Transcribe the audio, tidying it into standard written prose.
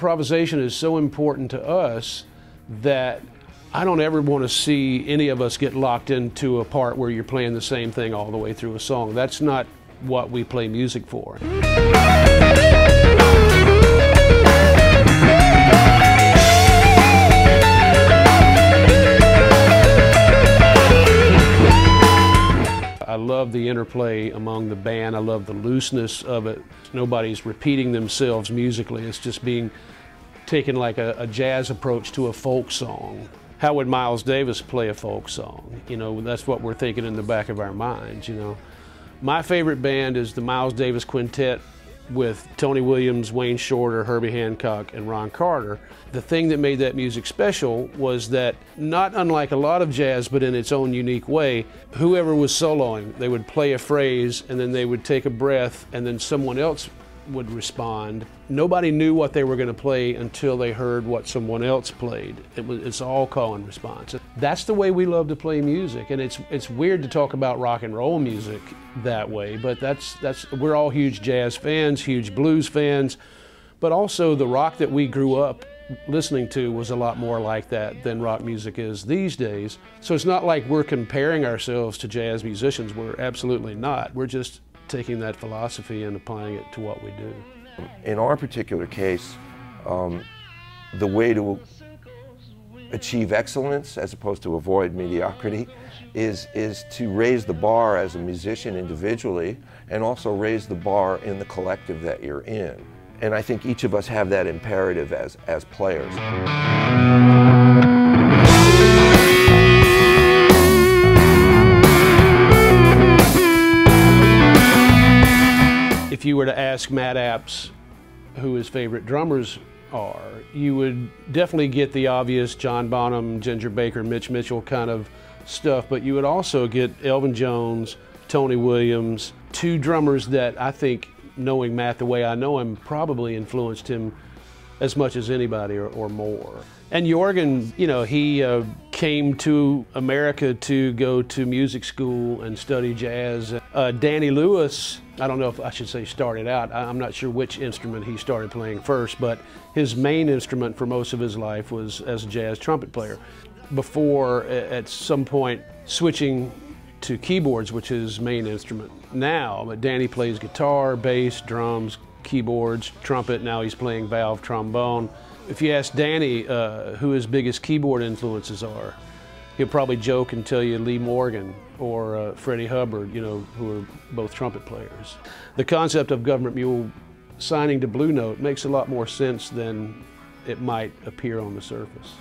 improvisation is so important to us that I don't ever want to see any of us get locked into a part where you're playing the same thing all the way through a song. That's not what we play music for. I love the interplay among the band. I love the looseness of it. Nobody's repeating themselves musically. It's just being taken like a jazz approach to a folk song. How would Miles Davis play a folk song? You know, that's what we're thinking in the back of our minds, you know. My favorite band is the Miles Davis Quintet with Tony Williams, Wayne Shorter, Herbie Hancock, and Ron Carter. The thing that made that music special was that, not unlike a lot of jazz, but in its own unique way, whoever was soloing, they would play a phrase and then they would take a breath and then someone else would respond. Nobody knew what they were going to play until they heard what someone else played. It's all call and response. That's the way we love to play music, and it's weird to talk about rock and roll music that way, but we're all huge jazz fans, huge blues fans, but also the rock that we grew up listening to was a lot more like that than rock music is these days. So it's not like we're comparing ourselves to jazz musicians. We're absolutely not. We're just taking that philosophy and applying it to what we do. In our particular case, the way to achieve excellence as opposed to avoid mediocrity is to raise the bar as a musician individually and also raise the bar in the collective that you're in. And I think each of us have that imperative as players. If you were to ask Matt Apps who his favorite drummers are, you would definitely get the obvious John Bonham, Ginger Baker, Mitch Mitchell kind of stuff, but you would also get Elvin Jones, Tony Williams, two drummers that I think, knowing Matt the way I know him, probably influenced him as much as anybody or more. And Jorgen, you know, he came to America to go to music school and study jazz. Danny Lewis, I don't know if I should say started out, I'm not sure which instrument he started playing first, but his main instrument for most of his life was as a jazz trumpet player. Before, at some point, switching to keyboards, which is his main instrument now. But Danny plays guitar, bass, drums, keyboards, trumpet. Now he's playing valve trombone. If you ask Danny who his biggest keyboard influences are, he'll probably joke and tell you Lee Morgan or Freddie Hubbard, you know, who are both trumpet players. The concept of Gov't Mule signing to Blue Note makes a lot more sense than it might appear on the surface.